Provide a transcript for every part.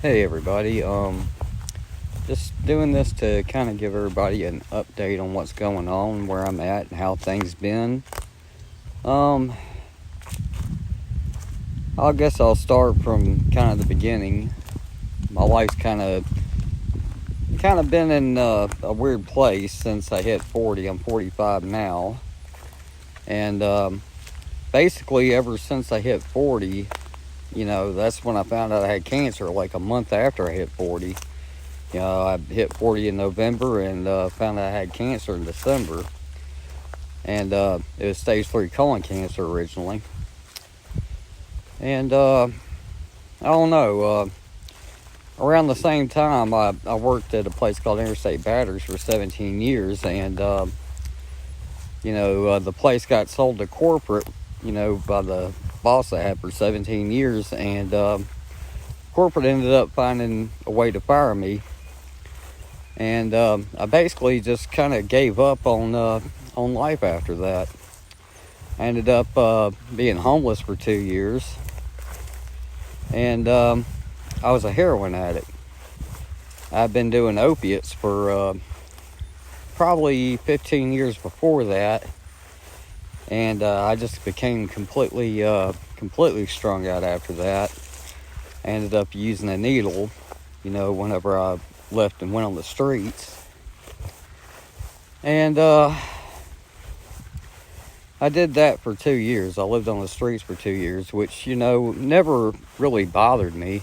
Hey everybody, just doing this to kind of give everybody an update on what's going on, where I'm at, and how things been. Um, I guess I'll start from kind of the beginning. My life's kind of been in a weird place since I hit 40. I'm 45 now, and basically ever since I hit 40, that's when I found out I had cancer. Like a month after I hit 40. I hit 40 in November and found out I had cancer in December. And it was stage 3 colon cancer originally. And I don't know. Around the same time, I worked at a place called Interstate Batteries for 17 years. And, the place got sold to corporate, by the boss I had for 17 years. And corporate ended up finding a way to fire me. And I basically just kind of gave up on life after that. I ended up being homeless for 2 years, and I was a heroin addict. I've been doing opiates for probably 15 years before that, and I just became completely strung out after that. I ended up using a needle, whenever I left and went on the streets. And I did that for 2 years. I lived on the streets for 2 years, which, never really bothered me.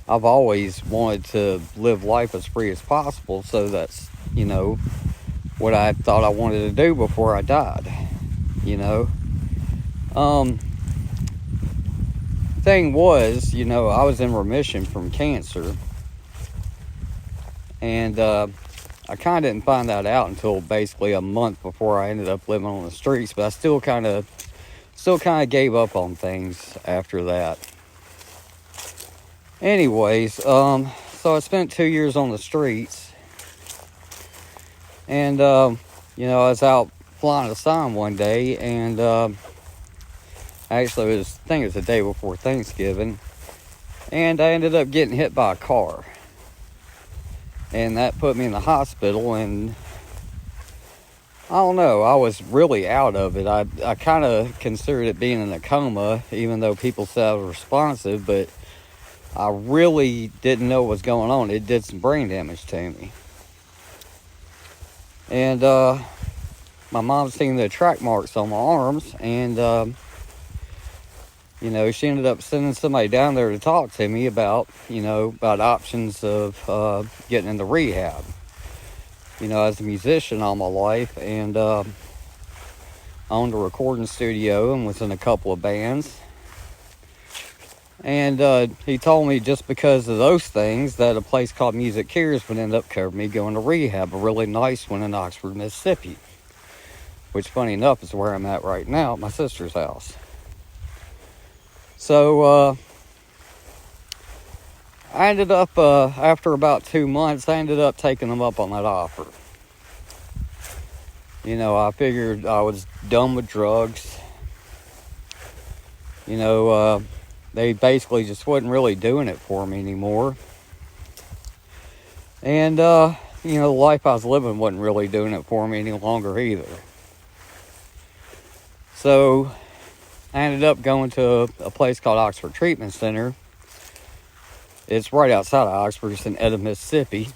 I've always wanted to live life as free as possible, so that's, what I thought I wanted to do before I died, Thing was, I was in remission from cancer, and I kind of didn't find that out until basically a month before I ended up living on the streets. But I still kind of gave up on things after that. Anyways, so I spent 2 years on the streets, and I was out flying a sign one day, and actually I think it was the day before Thanksgiving, and I ended up getting hit by a car. And that put me in the hospital, and I don't know, I was really out of it. I kind of considered it being in a coma, even though people said I was responsive, but I really didn't know what was going on. It did some brain damage to me. And my mom seen the track marks on my arms, and she ended up sending somebody down there to talk to me about options of getting into rehab. As a musician all my life, and I owned a recording studio and was in a couple of bands. And he told me just because of those things that a place called Music Cares would end up covering me going to rehab, a really nice one in Oxford, Mississippi. Which, funny enough, is where I'm at right now at my sister's house. So, I ended up, after about 2 months, I ended up taking them up on that offer. I figured I was done with drugs. They basically just wasn't really doing it for me anymore. And, the life I was living wasn't really doing it for me any longer either. So, I ended up going to a place called Oxford Treatment Center. It's right outside of Oxford. It's in Eda, Mississippi.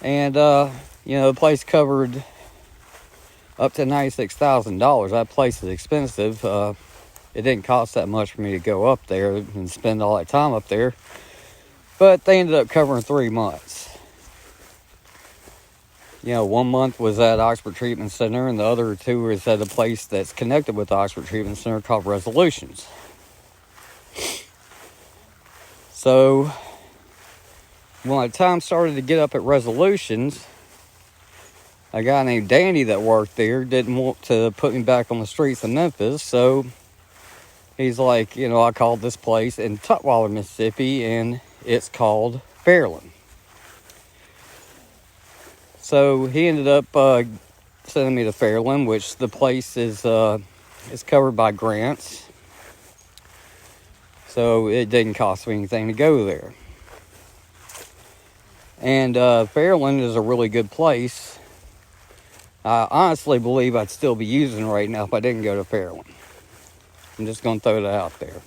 And, the place covered up to $96,000. That place is expensive. It didn't cost that much for me to go up there and spend all that time up there. But they ended up covering 3 months. 1 month was at Oxford Treatment Center, and the other 2 was at a place that's connected with the Oxford Treatment Center called Resolutions. So, when the time started to get up at Resolutions, a guy named Danny that worked there didn't want to put me back on the streets of Memphis, so he's like, I called this place in Tutwiler, Mississippi, and it's called Fairland. So he ended up sending me to Fairland, which the place is covered by grants. So it didn't cost me anything to go there. And Fairland is a really good place. I honestly believe I'd still be using it right now if I didn't go to Fairland. I'm just going to throw that out there.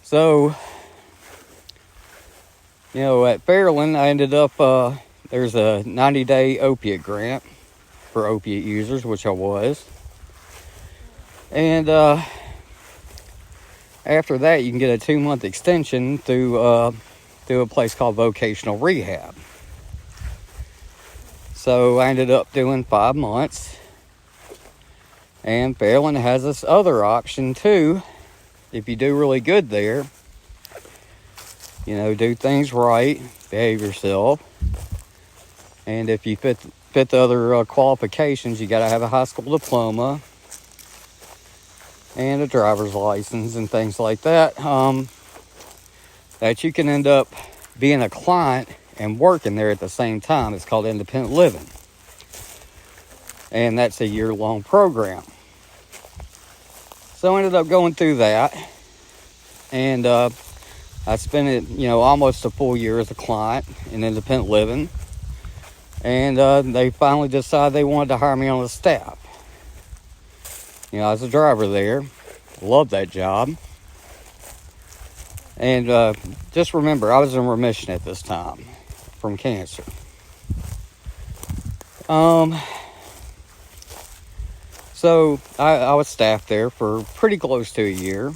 So, at Fairland, I ended up, there's a 90-day opiate grant for opiate users, which I was. And after that, you can get a 2-month extension through a place called vocational rehab. So I ended up doing 5 months. And Fairland has this other option too. If you do really good there, do things right, behave yourself. And if you fit the other qualifications, you got to have a high school diploma and a driver's license and things like that. That you can end up being a client and working there at the same time. It's called independent living. And that's a year-long program. So I ended up going through that. And I spent it, almost a full year as a client in independent living. And they finally decided they wanted to hire me on the staff. I was a driver there. Loved that job. And just remember, I was in remission at this time from cancer. So I was staffed there for pretty close to a year.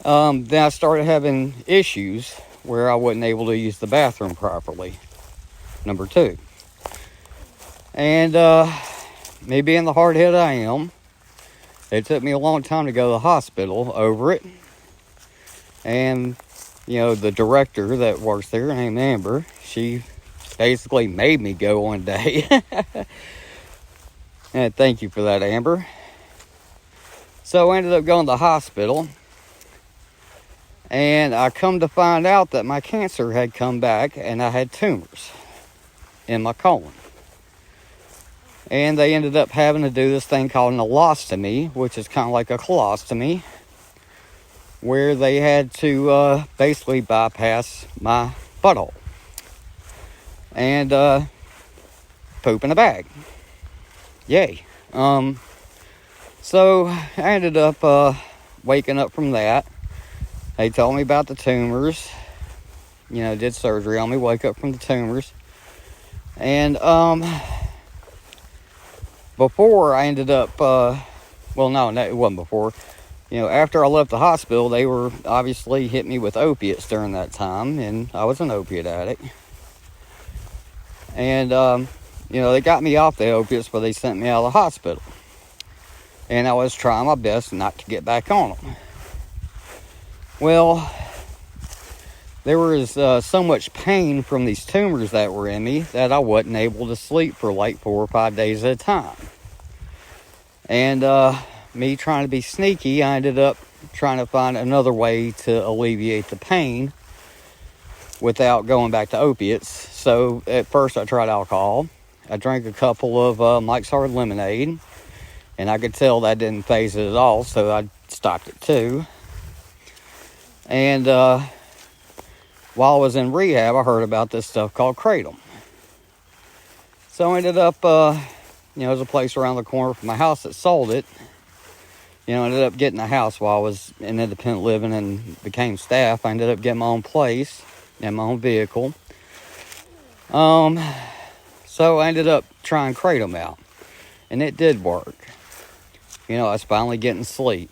Then I started having issues where I wasn't able to use the bathroom properly. Number 2. And me being the hardhead I am, it took me a long time to go to the hospital over it. And, the director that works there, named Amber, she basically made me go one day. And thank you for that, Amber. So I ended up going to the hospital. And I come to find out that my cancer had come back and I had tumors in my colon. And they ended up having to do this thing called an alostomy, which is kind of like a colostomy, where they had to basically bypass my butthole and poop in a bag. Yay. So I ended up waking up from that. They told me about the tumors. Did surgery on me, wake up from the tumors. And before I ended up, no, it wasn't before. After I left the hospital, they were obviously hit me with opiates during that time, and I was an opiate addict. And, they got me off the opiates, but they sent me out of the hospital. And I was trying my best not to get back on them. Well, there was so much pain from these tumors that were in me that I wasn't able to sleep for like 4 or 5 days at a time. And me trying to be sneaky, I ended up trying to find another way to alleviate the pain without going back to opiates. So at first I tried alcohol. I drank a couple of Mike's Hard Lemonade, and I could tell that didn't phase it at all, so I stopped it too. And while I was in rehab, I heard about this stuff called Kratom. So I ended up, there's a place around the corner from my house that sold it. I ended up getting a house while I was in independent living and became staff. I ended up getting my own place and my own vehicle. So I ended up trying Kratom out, and it did work. I was finally getting sleep.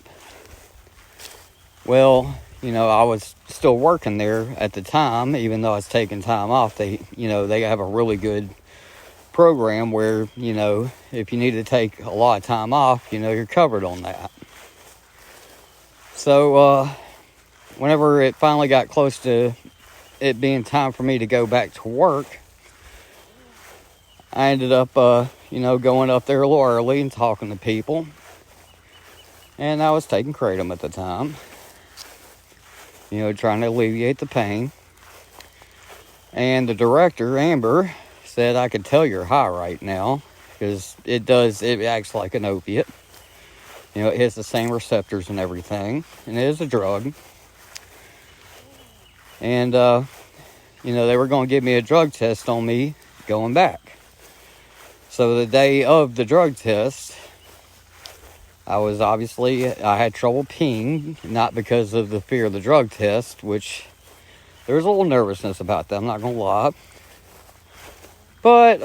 Well, I was still working there at the time, even though I was taking time off. They have a really good program where, if you need to take a lot of time off, you're covered on that. So, whenever it finally got close to it being time for me to go back to work, I ended up, going up there a little early and talking to people. And I was taking Kratom at the time. Trying to alleviate the pain. And the director, Amber, said I could tell you're high right now, because it acts like an opiate. You know, it hits the same receptors and everything, and it is a drug. And, you know, they were going to give me a drug test on me going back. So the day of the drug test, I had trouble peeing, not because of the fear of the drug test, which there was a little nervousness about that, I'm not going to lie. But,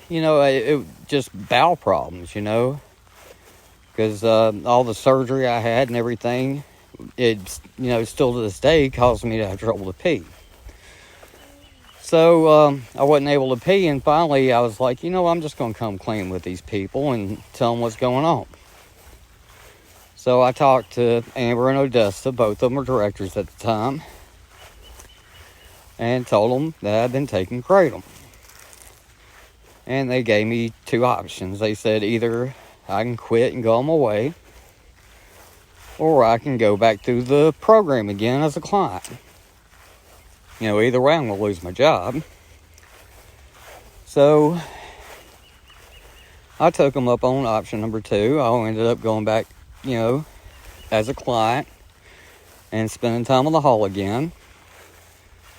you know, it just bowel problems, you know, because all the surgery I had and everything, it's, you know, still to this day caused me to have trouble to pee. So I wasn't able to pee, and finally I was like, you know, I'm just going to come clean with these people and tell them what's going on. So I talked to Amber and Odessa, both of them were directors at the time, and told them that I'd been taking Kratom. And they gave me two options. They said either I can quit and go on my way, or I can go back through the program again as a client. You know, either way I'm going to lose my job. So I took them up on option number 2. I ended up going back, you know, as a client and spending time on the hall again.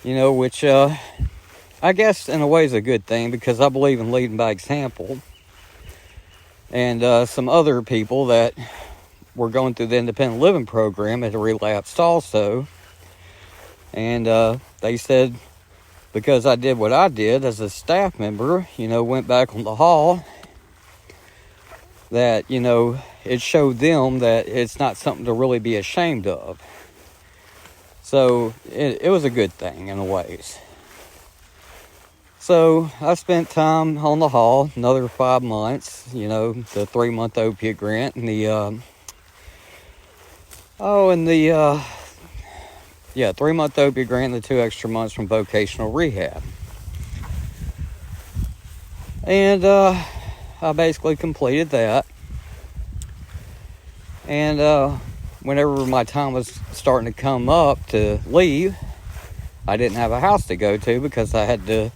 You know, which I guess in a way is a good thing, because I believe in leading by example. And some other people that were going through the independent living program had relapsed also. And they said, because I did what I did as a staff member, you know, went back on the hall, that, you know, it showed them that it's not something to really be ashamed of. So it was a good thing in a ways. So I spent time on the hall, another 5 months, you know, the 3-month opiate grant, and the 3-month opiate grant and the 2 extra months from vocational rehab. And I basically completed that. And whenever my time was starting to come up to leave, I didn't have a house to go to, because I had to,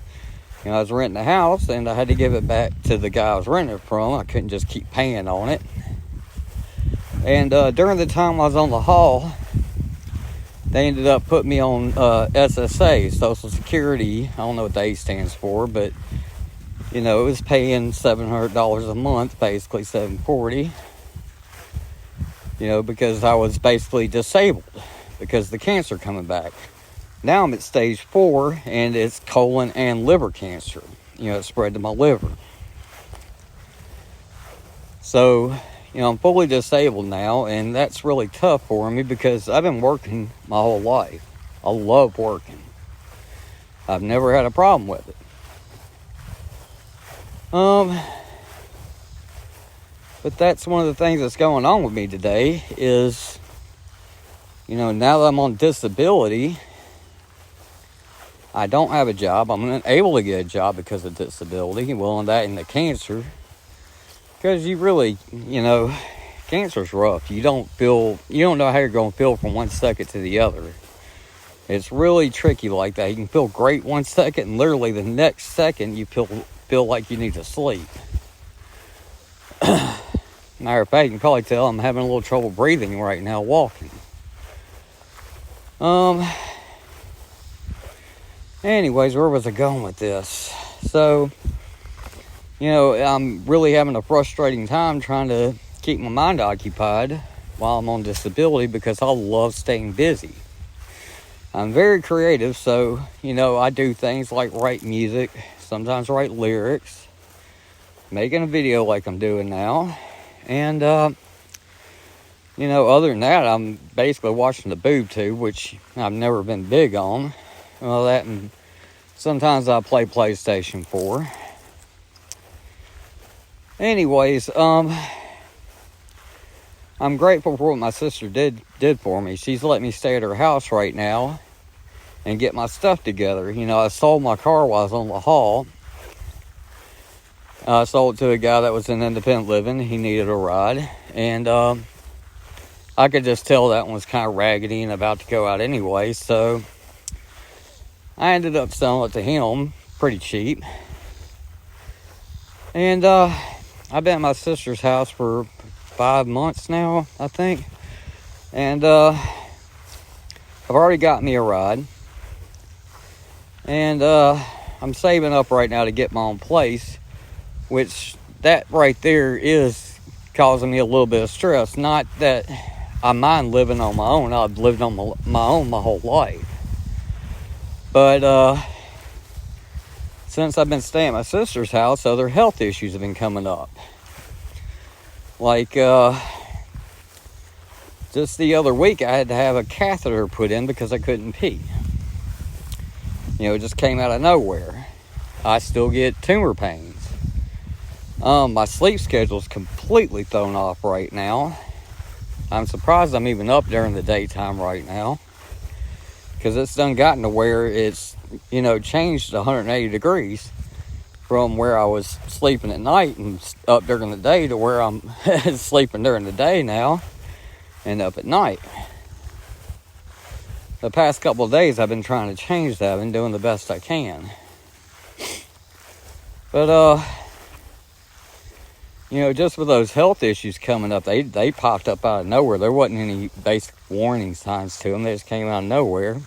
you know, I was renting a house and I had to give it back to the guy I was renting it from. I couldn't just keep paying on it. And during the time I was on the hall, they ended up putting me on SSA, Social Security. I don't know what the A stands for, but, you know, it was paying $700 a month, basically $740. You know, because I was basically disabled because of the cancer coming back. Now I'm at stage 4, and it's colon and liver cancer. You know, it spread to my liver. So, you know, I'm fully disabled now, and that's really tough for me, because I've been working my whole life. I love working. I've never had a problem with it. But that's one of the things that's going on with me today is, you know, now that I'm on disability, I don't have a job. I'm unable to get a job because of disability. Well, and that and the cancer. Because you really, you know, cancer's rough. You don't know how you're going to feel from one second to the other. It's really tricky like that. You can feel great one second, and literally the next second you feel like you need to sleep. Matter of fact, you can probably tell I'm having a little trouble breathing right now, walking. Anyways, where was I going with this? So, you know, I'm really having a frustrating time trying to keep my mind occupied while I'm on disability, because I love staying busy. I'm very creative, so, you know, I do things like write music, sometimes write lyrics, making a video like I'm doing now. And, you know, other than that, I'm basically watching the boob tube, which I've never been big on. Well, that, and sometimes I play PlayStation 4. Anyways, I'm grateful for what my sister did for me. She's let me stay at her house right now and get my stuff together. You know, I sold my car while I was on the hall. I sold it to a guy that was in independent living. He needed a ride. And I could just tell that one was kind of raggedy and about to go out anyway. So I ended up selling it to him pretty cheap. And I've been at my sister's house for 5 months now, I think. And I've already got me a ride. And I'm saving up right now to get my own place, which that right there is causing me a little bit of stress. Not that I mind living on my own. I've lived on my own my whole life. But since I've been staying at my sister's house, other health issues have been coming up. Like just the other week, I had to have a catheter put in because I couldn't pee. It just came out of nowhere. I still get tumor pains. My sleep schedule's completely thrown off right now. I'm surprised I'm even up during the daytime right now, because it's done gotten to where it's, changed 180 degrees from where I was sleeping at night and up during the day to where I'm sleeping during the day now and up at night. The past couple of days I've been trying to change that. I've been doing the best I can. But just with those health issues coming up, they popped up out of nowhere. There wasn't any basic warning signs to them. They just came out of nowhere.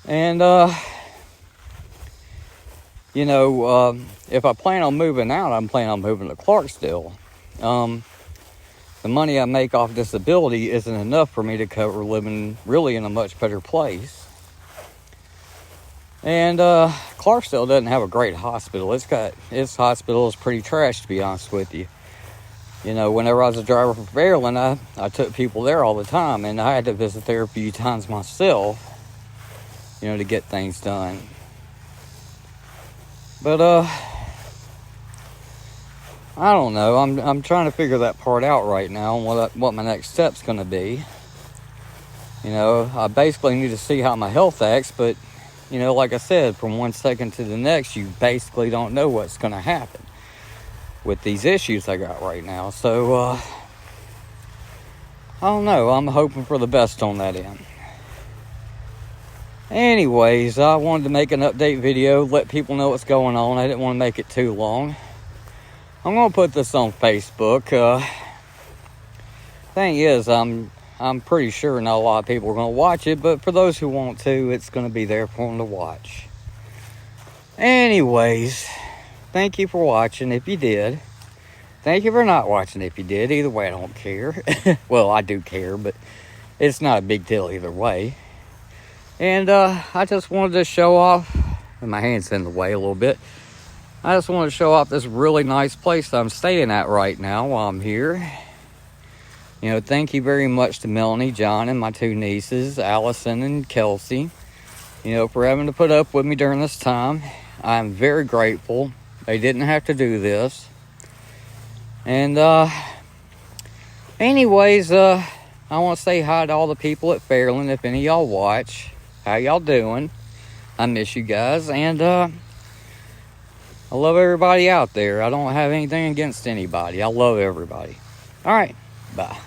And if I plan on moving out, I'm planning on moving to Clarksdale. The money I make off disability isn't enough for me to cover living really in a much better place. And Clarksdale doesn't have a great hospital. Its hospital is pretty trash, to be honest with you. Whenever I was a driver for Fairland, I took people there all the time, and I had to visit there a few times myself, to get things done. But I don't know. I'm trying to figure that part out right now, and what my next step's going to be. I basically need to see how my health acts, but like I said, from one second to the next, you basically don't know what's going to happen with these issues I got right now. So I don't know. I'm hoping for the best on that end. Anyways, I wanted to make an update video, let people know what's going on. I didn't want to make it too long. I'm going to put this on Facebook. Thing is, I'm pretty sure not a lot of people are going to watch it, but for those who want to, it's going to be there for them to watch. Anyways, thank you for watching if you did. Thank you for not watching if you did. Either way, I don't care. Well, I do care, but it's not a big deal either way. And I just wanted to show off, and my hand's in the way a little bit. I just wanted to show off this really nice place that I'm staying at right now while I'm here. Thank you very much to Melanie, John, and my two nieces, Allison and Kelsey, for having to put up with me during this time. I'm very grateful. They didn't have to do this. And anyways, I want to say hi to all the people at Fairland. If any of y'all watch, how y'all doing? I miss you guys. And I love everybody out there. I don't have anything against anybody. I love everybody. All right. Bye.